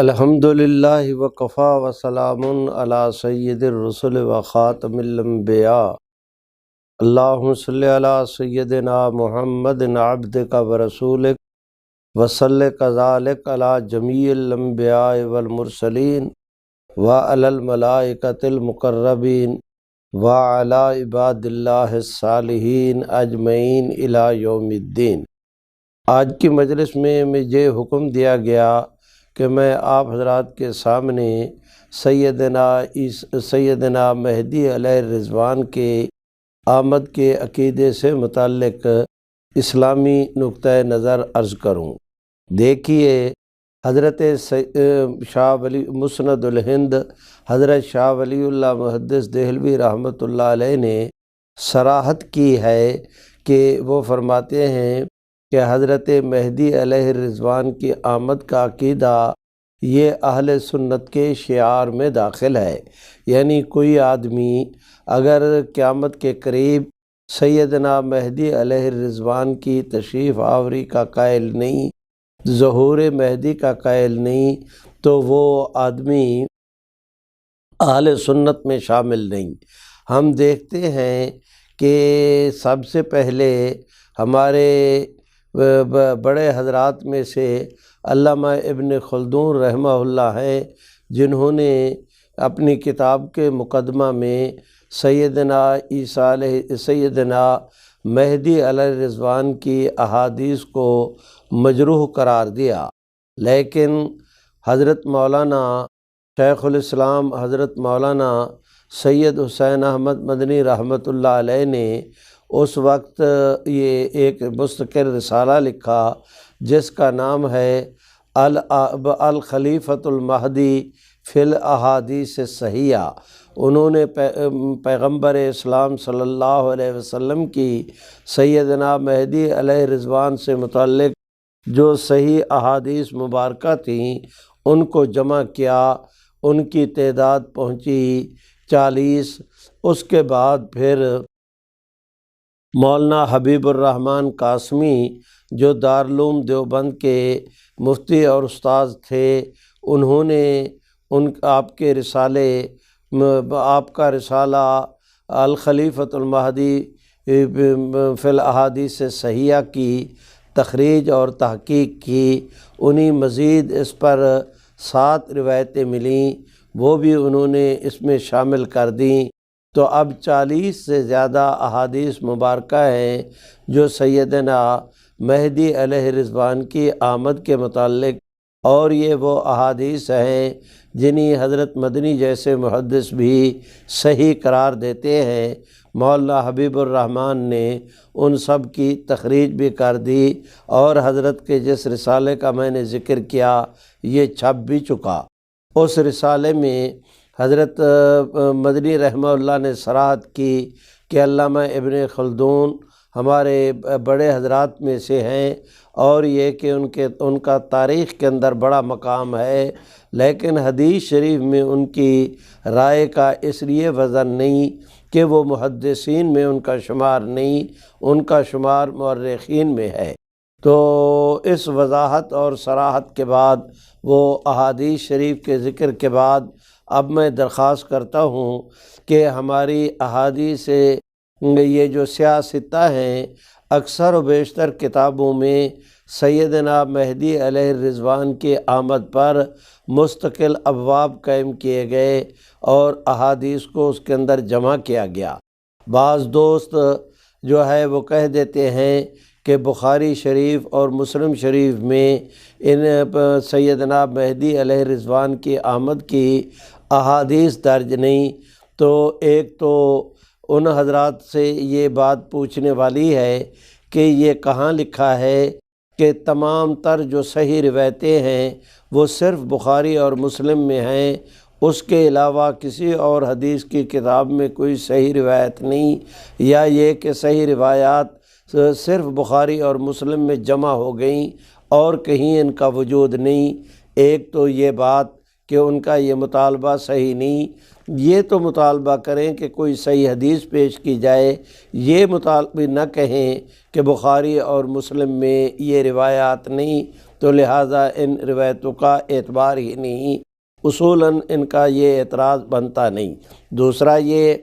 الحمدللہ وکفا وسلام علی سید الرسل وخاتم الانبیاء اللہم صلی علی سیدنا محمد عبدک ورسولک وصلی کذالک علی جمیع الانبیاء والمرسلین وعلی الملائکۃ المقربین وعلی عباد اللہ الصالحین اجمعین الی یوم الدین۔ آج کی مجلس میں مجھے حکم دیا گیا کہ میں آپ حضرات کے سامنے سیدنا مہدی علیہ الرضوان کے آمد کے عقیدے سے متعلق اسلامی نقطۂ نظر عرض کروں۔ دیکھیے، حضرت شاہ ولی مسند الہند حضرت شاہ ولی اللہ محدث دہلوی رحمۃ اللہ علیہ نے صراحت کی ہے کہ وہ فرماتے ہیں کہ حضرت مہدی علیہ الرضوان کی آمد کا عقیدہ یہ اہل سنت کے شعار میں داخل ہے، یعنی کوئی آدمی اگر قیامت کے قریب سیدنا مہدی علیہ الرضوان کی تشریف آوری کا قائل نہیں، ظہور مہدی کا قائل نہیں، تو وہ آدمی اہل سنت میں شامل نہیں۔ ہم دیکھتے ہیں کہ سب سے پہلے ہمارے بڑے حضرات میں سے علامہ ابن خلدون رحمہ اللہ ہیں، جنہوں نے اپنی کتاب کے مقدمہ میں سیدنا مہدی علیہ الرضوان کی احادیث کو مجروح قرار دیا، لیکن حضرت مولانا شیخ الاسلام حضرت مولانا سید حسین احمد مدنی رحمۃ اللہ علیہ نے اس وقت یہ ایک مستقل رسالہ لکھا جس کا نام ہے الخلیفۃ المہدی فی الاحادیث الصحیحہ۔ انہوں نے پیغمبر اسلام صلی اللہ علیہ وسلم کی سیدنا مہدی علیہ الرضوان سے متعلق جو صحیح احادیث مبارکہ تھیں ان کو جمع کیا، ان کی تعداد پہنچی 40۔ اس کے بعد پھر مولانا حبیب الرحمن قاسمی جو دارالعلوم دیوبند کے مفتی اور استاذ تھے، انہوں نے آپ کا رسالہ الخلیفۃ المہدی فی الاحادیث الصحیحہ کی تخریج اور تحقیق کی۔ انہیں مزید اس پر 7 روایتیں ملیں، وہ بھی انہوں نے اس میں شامل کر دیں، تو اب 40 سے زیادہ احادیث مبارکہ ہیں جو سیدنا مہدی علیہ الرضوان کی آمد کے متعلق، اور یہ وہ احادیث ہیں جنہیں حضرت مدنی جیسے محدث بھی صحیح قرار دیتے ہیں۔ مولانا حبیب الرحمن نے ان سب کی تخریج بھی کر دی، اور حضرت کے جس رسالے کا میں نے ذکر کیا یہ چھپ بھی چکا۔ اس رسالے میں حضرت مدنی رحمہ اللہ نے صراحت کی کہ علامہ ابن خلدون ہمارے بڑے حضرات میں سے ہیں، اور یہ کہ ان کا تاریخ کے اندر بڑا مقام ہے، لیکن حدیث شریف میں ان کی رائے کا اس لیے وزن نہیں کہ وہ محدثین میں ان کا شمار نہیں، ان کا شمار مورخین میں ہے۔ تو اس وضاحت اور صراحت کے بعد، وہ احادیث شریف کے ذکر کے بعد، اب میں درخواست کرتا ہوں کہ ہماری احادیث یہ جو سیاستہ ہیں، اکثر و بیشتر کتابوں میں سیدنا مہدی علیہ الرضوان کی آمد پر مستقل ابواب قائم کیے گئے اور احادیث کو اس کے اندر جمع کیا گیا۔ بعض دوست جو ہے وہ کہہ دیتے ہیں کہ بخاری شریف اور مسلم شریف میں ان سیدنا مہدی علیہ الرضوان کی آمد کی احادیث درج نہیں، تو ایک تو ان حضرات سے یہ بات پوچھنے والی ہے کہ یہ کہاں لکھا ہے کہ تمام تر جو صحیح روایتیں ہیں وہ صرف بخاری اور مسلم میں ہیں، اس کے علاوہ کسی اور حدیث کی کتاب میں کوئی صحیح روایت نہیں، یا یہ کہ صحیح روایات صرف بخاری اور مسلم میں جمع ہو گئیں اور کہیں ان کا وجود نہیں۔ ایک تو یہ بات کہ ان کا یہ مطالبہ صحیح نہیں، یہ تو مطالبہ کریں کہ کوئی صحیح حدیث پیش کی جائے، یہ مطالبہ نہ کہیں کہ بخاری اور مسلم میں یہ روایات نہیں، تو لہٰذا ان روایتوں کا اعتبار ہی نہیں، اصولاً ان کا یہ اعتراض بنتا نہیں۔ دوسرا یہ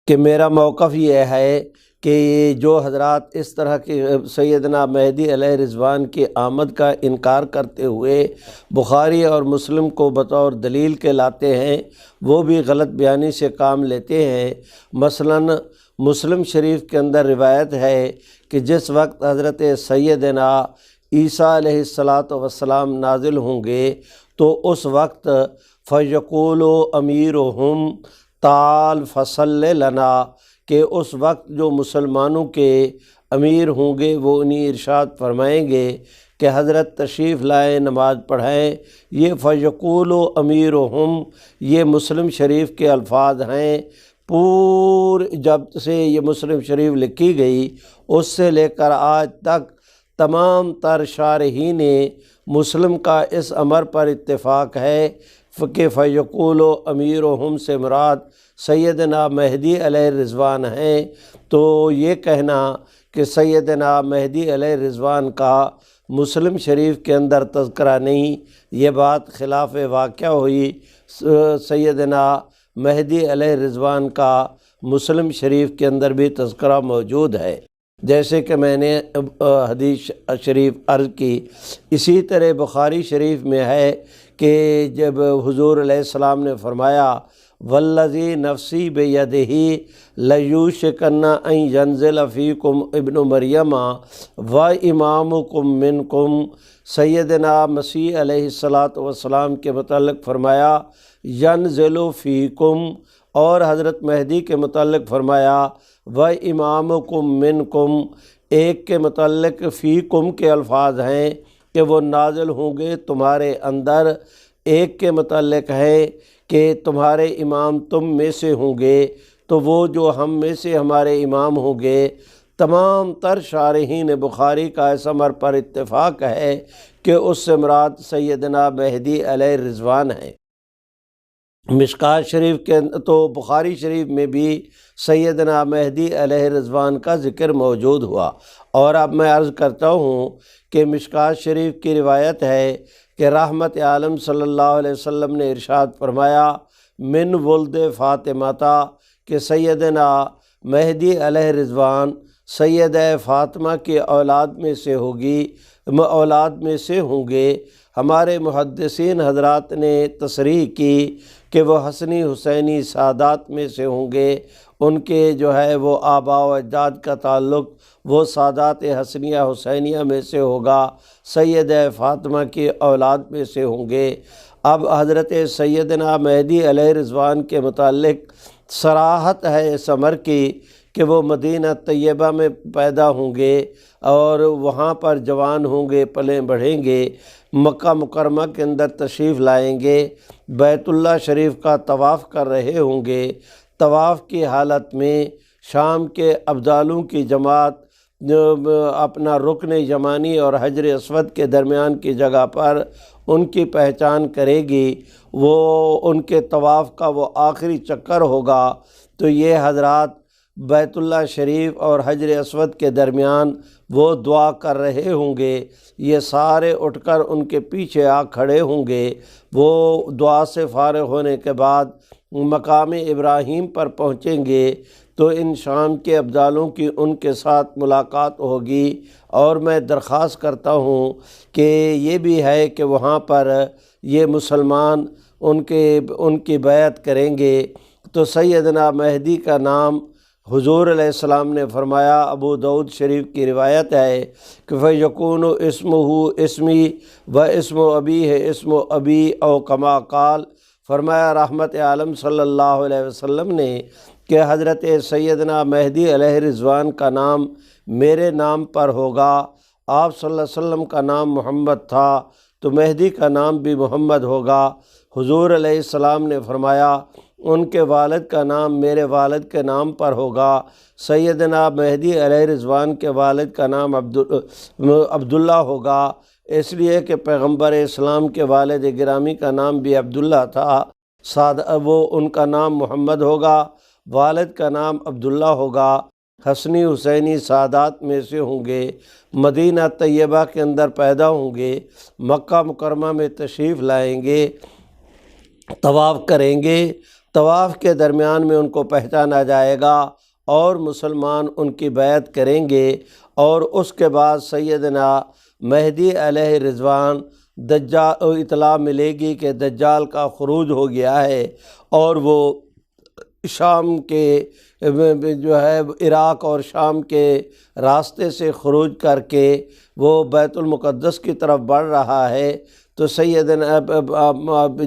کہ میرا موقف یہ ہے کہ جو حضرات اس طرح کے سیدنا مہدی علیہ رضوان کی آمد کا انکار کرتے ہوئے بخاری اور مسلم کو بطور دلیل کے لاتے ہیں، وہ بھی غلط بیانی سے کام لیتے ہیں۔ مثلاً مسلم شریف کے اندر روایت ہے کہ جس وقت حضرت سیدنا عیسیٰ علیہ السلام نازل ہوں گے تو اس وقت فَيَقُولُ أَمِيرُهُمْ تعال فصل لنا، کہ اس وقت جو مسلمانوں کے امیر ہوں گے وہ انہیں ارشاد فرمائیں گے کہ حضرت تشریف لائیں، نماز پڑھائیں۔ یہ فَيَقُولُ أَمِيرُهُمْ یہ مسلم شریف کے الفاظ ہیں۔ جب سے یہ مسلم شریف لکھی گئی اس سے لے کر آج تک تمام تر شارحین مسلم کا اس امر پر اتفاق ہے کہ فَيَقُولُ أَمِيرُهُمْ سے مراد سیدنا مہدی علیہ رضوان ہیں۔ تو یہ کہنا کہ سیدنا مہدی علیہ رضوان کا مسلم شریف کے اندر تذکرہ نہیں، یہ بات خلاف واقعہ ہوئی۔ سیدنا مہدی علیہ رضوان کا مسلم شریف کے اندر بھی تذکرہ موجود ہے، جیسے کہ میں نے حدیث شریف عرض کی۔ اسی طرح بخاری شریف میں ہے کہ جب حضور علیہ السلام نے فرمایا والذی نفسی بیدہ لیوشکن ان ینزل فیکم ابن مریم و امامکم منکم، سیدنا مسیح علیہ السلام کے متعلق فرمایا ینزل فیکم، اور حضرت مہدی کے متعلق فرمایا و امامکم منکم، ایک کے متعلق فیکم کے الفاظ ہیں کہ وہ نازل ہوں گے تمہارے اندر، ایک کے متعلق ہے کہ تمہارے امام تم میں سے ہوں گے، تو وہ جو ہم میں سے ہمارے امام ہوں گے۔ تمام تر شارحین بخاری کا اس امر پر اتفاق ہے کہ اس سے مراد سیدنا مہدی علیہ رضوان ہے۔ مشکوٰۃ شریف کے تو بخاری شریف میں بھی سیدنا مہدی علیہ رضوان کا ذکر موجود ہوا۔ اور اب میں عرض کرتا ہوں کہ مشکوٰۃ شریف کی روایت ہے کہ رحمت عالم صلی اللہ علیہ وسلم نے ارشاد فرمایا من ولد فاطمہ کہ سیدنا مہدی علیہ رضوان سیدہ فاطمہ کی اولاد میں سے ہوں گے۔ ہمارے محدثین حضرات نے تصریح کی کہ وہ حسنی حسینی سادات میں سے ہوں گے، ان کے جو ہے وہ آباء و اجداد کا تعلق وہ سادات حسنیہ حسینیہ میں سے ہوگا، سیدہ فاطمہ کی اولاد میں سے ہوں گے۔ اب حضرت سیدنا مہدی علیہ رضوان کے متعلق صراحت ہے اس امر کی کہ وہ مدینہ طیبہ میں پیدا ہوں گے اور وہاں پر جوان ہوں گے، پلیں بڑھیں گے، مکہ مکرمہ کے اندر تشریف لائیں گے، بیت اللہ شریف کا طواف کر رہے ہوں گے۔ طواف کی حالت میں شام کے ابدالوں کی جماعت اپنا رکن یمانی اور حجر اسود کے درمیان کی جگہ پر ان کی پہچان کرے گی، وہ ان کے طواف کا وہ آخری چکر ہوگا، تو یہ حضرات بیت اللہ شریف اور حجر اسود کے درمیان وہ دعا کر رہے ہوں گے، یہ سارے اٹھ کر ان کے پیچھے آ کھڑے ہوں گے۔ وہ دعا سے فارغ ہونے کے بعد مقام ابراہیم پر پہنچیں گے تو ان شام کے ابدالوں کی ان کے ساتھ ملاقات ہوگی، اور میں درخواست کرتا ہوں کہ یہ بھی ہے کہ وہاں پر یہ مسلمان ان کی بیعت کریں گے۔ تو سیدنا مہدی کا نام حضور علیہ السلام نے فرمایا، ابو داؤد شریف کی روایت ہے کہ فَيَكُونُ اسمہ اسمی و اسم ابیہ اسم ابی او کما قال، فرمایا رحمت عالم صلی اللہ علیہ وسلم نے کہ حضرت سیدنا مہدی علیہ رضوان کا نام میرے نام پر ہوگا۔ آپ صلی اللہ علیہ وسلم کا نام محمد تھا تو مہدی کا نام بھی محمد ہوگا۔ حضور علیہ السلام نے فرمایا ان کے والد کا نام میرے والد کے نام پر ہوگا۔ سیدنا مہدی علیہ رضوان کے والد کا نام عبداللہ ہوگا، اس لیے کہ پیغمبر اسلام کے والد گرامی کا نام بھی عبداللہ تھا، وہ ان کا نام محمد ہوگا، والد کا نام عبداللہ ہوگا۔ حسنی حسینی سادات میں سے ہوں گے، مدینہ طیبہ کے اندر پیدا ہوں گے، مکہ مکرمہ میں تشریف لائیں گے، طواف کریں گے، طواف کے درمیان میں ان کو پہچانا جائے گا اور مسلمان ان کی بیعت کریں گے، اور اس کے بعد سیدنا مہدی علیہ رضوان دجال اطلاع ملے گی کہ دجال کا خروج ہو گیا ہے، اور وہ شام کے جو ہے عراق اور شام کے راستے سے خروج کر کے وہ بیت المقدس کی طرف بڑھ رہا ہے، تو سیدنا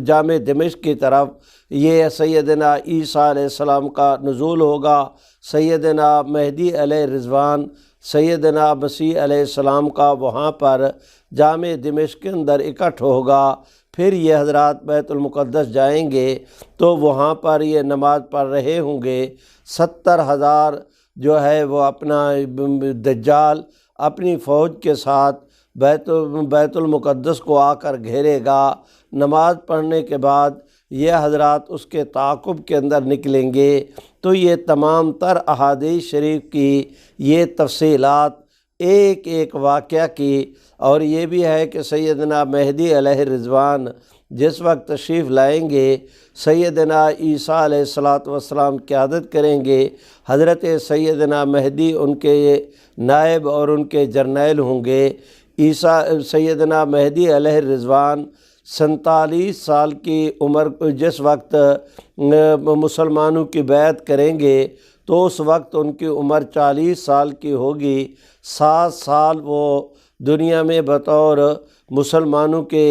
جامع دمشق کی طرف یہ سیدنا عیسیٰ علیہ السلام کا نزول ہوگا، سیدنا مہدی علیہ رضوان سیدنا مسیح علیہ السلام کا وہاں پر جامع دمشق کے اندر اکٹھ ہوگا، پھر یہ حضرات بیت المقدس جائیں گے تو وہاں پر یہ نماز پڑھ رہے ہوں گے، 70,000 جو ہے وہ اپنا دجال اپنی فوج کے ساتھ بیت المقدس کو آ کر گھیرے گا۔ نماز پڑھنے کے بعد یہ حضرات اس کے تعاقب کے اندر نکلیں گے۔ تو یہ تمام تر احادیث شریف کی یہ تفصیلات ایک ایک واقعہ کی، اور یہ بھی ہے کہ سیدنا مہدی علیہ رضوان جس وقت تشریف لائیں گے، سیدنا عیسیٰ علیہ السلام قیادت کریں گے، حضرت سیدنا مہدی ان کے نائب اور ان کے جرنیل ہوں گے۔ سیدنا مہدی علیہ رضوان 47 سال کی عمر جس وقت مسلمانوں کی بیعت کریں گے تو اس وقت ان کی عمر 40 سال کی ہوگی۔ 7 سال وہ دنیا میں بطور مسلمانوں کے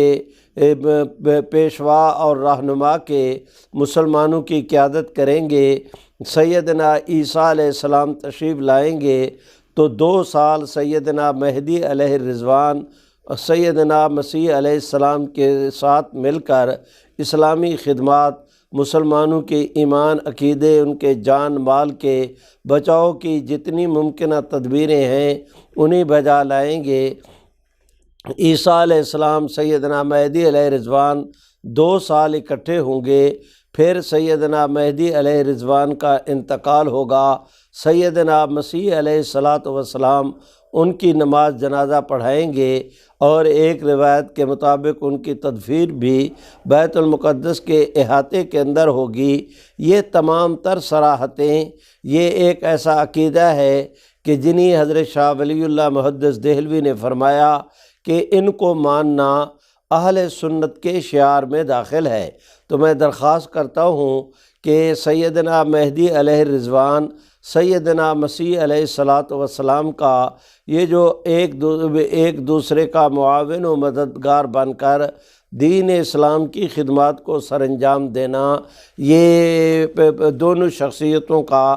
پیشوا اور رہنما کے مسلمانوں کی قیادت کریں گے۔ سیدنا عیسیٰ علیہ السلام تشریف لائیں گے تو 2 سال سیدنا مہدی علیہ رضوان سیدنا مسیح علیہ السلام کے ساتھ مل کر اسلامی خدمات، مسلمانوں کے ایمان عقیدے، ان کے جان مال کے بچاؤ کی جتنی ممکنہ تدبیریں ہیں انہیں بجا لائیں گے۔ عیسیٰ علیہ السلام سیدنا مہدی علیہ رضوان 2 سال اکٹھے ہوں گے، پھر سیدنا مہدی علیہ رضوان کا انتقال ہوگا، سیدنا مسیح علیہ السلام ان کی نماز جنازہ پڑھائیں گے، اور ایک روایت کے مطابق ان کی تدفین بھی بیت المقدس کے احاطے کے اندر ہوگی۔ یہ تمام تر صراحتیں یہ ایک ایسا عقیدہ ہے کہ جنہیں حضرت شاہ ولی اللہ محدث دہلوی نے فرمایا کہ ان کو ماننا اہل سنت کے شعار میں داخل ہے۔ تو میں درخواست کرتا ہوں کہ سیدنا مہدی علیہ رضوان سیدنا مسیح علیہ السلام کا یہ جو ایک دوسرے کا معاون و مددگار بن کر دین اسلام کی خدمات کو سر انجام دینا، یہ دونوں شخصیتوں کا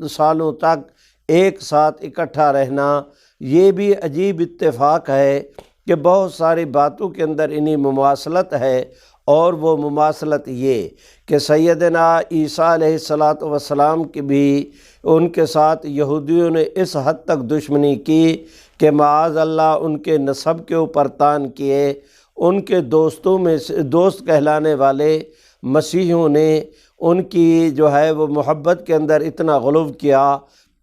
سالوں تک ایک ساتھ اکٹھا رہنا، یہ بھی عجیب اتفاق ہے کہ بہت ساری باتوں کے اندر انہیں مماثلت ہے، اور وہ مماثلت یہ کہ سیدنا عیسیٰ علیہ السلام کی بھی ان کے ساتھ یہودیوں نے اس حد تک دشمنی کی کہ معاذ اللہ ان کے نسب کے اوپر طعن کیے، ان کے دوستوں میں سے دوست کہلانے والے مسیحیوں نے ان کی جو ہے وہ محبت کے اندر اتنا غلو کیا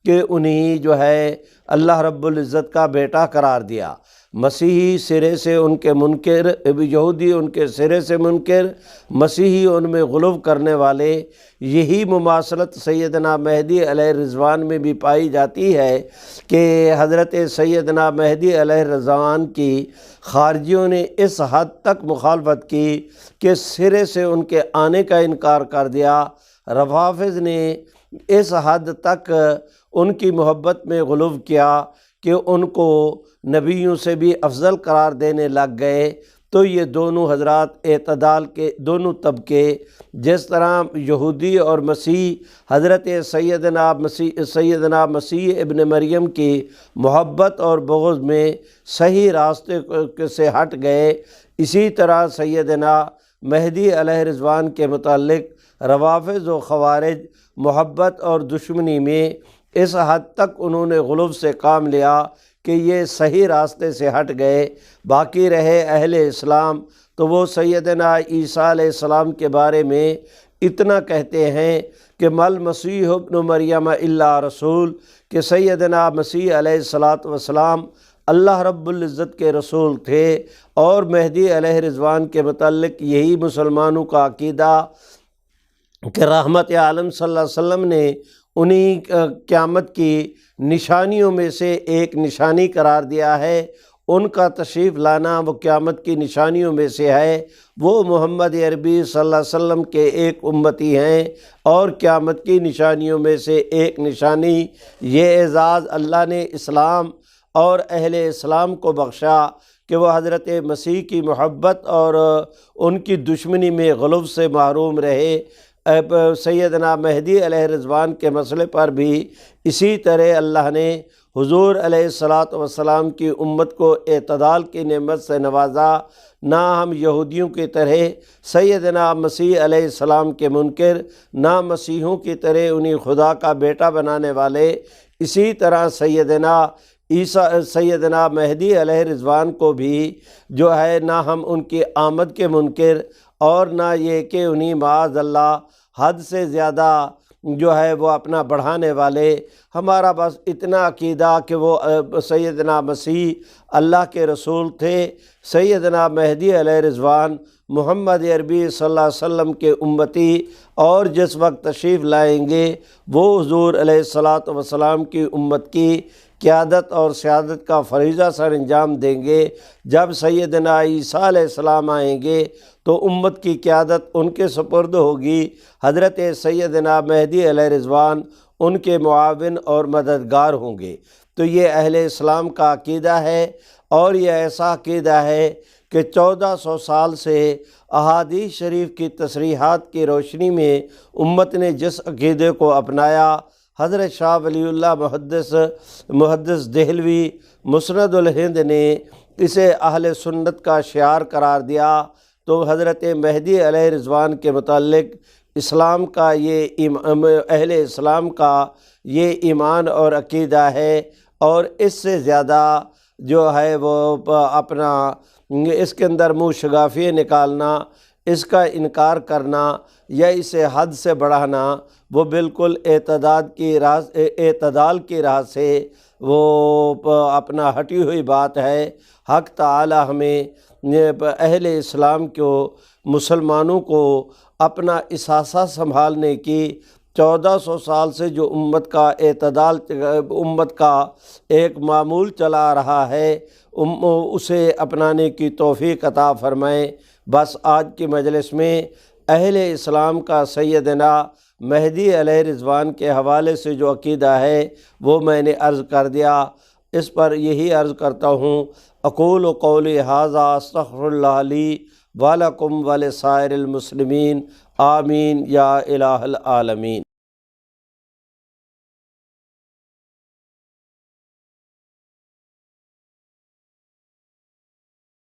کہ انہیں جو ہے اللہ رب العزت کا بیٹا قرار دیا۔ مسیحی سرے سے ان کے منکر، یہودی ان کے سرے سے منکر، مسیحی ان میں غلو کرنے والے۔ یہی مماثلت سیدنا مہدی علیہ رضوان میں بھی پائی جاتی ہے کہ حضرت سیدنا مہدی علیہ رضوان کی خارجیوں نے اس حد تک مخالفت کی کہ سرے سے ان کے آنے کا انکار کر دیا۔ روافض نے اس حد تک ان کی محبت میں غلو کیا کہ ان کو نبیوں سے بھی افضل قرار دینے لگ گئے۔ تو یہ دونوں حضرات اعتدال کے دونوں طبقے، جس طرح یہودی اور مسیح حضرت سیدنا مسیح ابن مریم کی محبت اور بغض میں صحیح راستے سے ہٹ گئے، اسی طرح سیدنا مہدی علیہ رضوان کے متعلق روافض و خوارج محبت اور دشمنی میں اس حد تک انہوں نے غلو سے کام لیا کہ یہ صحیح راستے سے ہٹ گئے۔ باقی رہے اہل اسلام تو وہ سیدنا عیسیٰ علیہ السلام کے بارے میں اتنا کہتے ہیں کہ مل مسیح ابن مریم الا رسول، کہ سیدنا مسیح علیہ الصلاۃ والسلام اللہ رب العزت کے رسول تھے، اور مہدی علیہ رضوان کے متعلق یہی مسلمانوں کا عقیدہ کہ رحمت عالم صلی اللہ علیہ وسلم نے انہی قیامت کی نشانیوں میں سے ایک نشانی قرار دیا ہے۔ ان کا تشریف لانا وہ قیامت کی نشانیوں میں سے ہے۔ وہ محمد عربی صلی اللہ علیہ وسلم کے ایک امتی ہیں، اور قیامت کی نشانیوں میں سے ایک نشانی یہ اعزاز اللہ نے اسلام اور اہل اسلام کو بخشا کہ وہ حضرت مسیح کی محبت اور ان کی دشمنی میں غلو سے محروم رہے۔ سیدنا مہدی علیہ رضوان کے مسئلے پر بھی اسی طرح اللہ نے حضور علیہ الصلاۃ والسلام کی امت کو اعتدال کی نعمت سے نوازا۔ نہ ہم یہودیوں کی طرح سیدنا مسیح علیہ السلام کے منکر، نہ مسیحوں کی طرح انہیں خدا کا بیٹا بنانے والے۔ اسی طرح سیدنا مہدی علیہ رضوان کو بھی جو ہے نہ ہم ان کی آمد کے منکر، اور نہ یہ کہ انہیں معاذ اللہ حد سے زیادہ جو ہے وہ اپنا بڑھانے والے۔ ہمارا بس اتنا عقیدہ کہ وہ سیدنا مسیح اللہ کے رسول تھے، سیدنا مہدی علیہ رضوان محمد عربی صلی اللہ علیہ وسلم کے امتی، اور جس وقت تشریف لائیں گے وہ حضور علیہ الصلاۃ والسلام کی امت کی قیادت اور سیادت کا فریضہ سر انجام دیں گے۔ جب سیدنا عیسیٰ علیہ السلام آئیں گے تو امت کی قیادت ان کے سپرد ہوگی۔ حضرت سیدنا مہدی علیہ رضوان ان کے معاون اور مددگار ہوں گے۔ تو یہ اہل اسلام کا عقیدہ ہے، اور یہ ایسا عقیدہ ہے کہ 1400 سال سے احادیث شریف کی تصریحات کی روشنی میں امت نے جس عقیدے کو اپنایا، حضرت شاہ ولی اللہ محدث دہلوی مسند الہند نے اسے اہل سنت کا شعار قرار دیا، تو حضرت مہدی علیہ رضوان کے متعلق اسلام کا اہل اسلام کا یہ ایمان اور عقیدہ ہے۔ اور اس سے زیادہ جو ہے وہ اپنا اس کے اندر منہ شگافی نکالنا، اس کا انکار کرنا یا اسے حد سے بڑھانا، وہ بالکل اعتدال کی راہ سے وہ اپنا ہٹی ہوئی بات ہے۔ حق تعالی ہمیں اہل اسلام کو، مسلمانوں کو اپنا اثاثہ سنبھالنے کی 1400 سال سے جو امت کا ایک معمول چلا رہا ہے، اسے اپنانے کی توفیق عطا فرمائے۔ بس آج کی مجلس میں اہل اسلام کا سیدنا مہدی علیہ رضوان کے حوالے سے جو عقیدہ ہے وہ میں نے عرض کر دیا۔ اس پر یہی عرض کرتا ہوں، اقول قولی ھذا استغفر اللہ لی ولکم ولسائر المسلمین، آمین یا الہ العالمین۔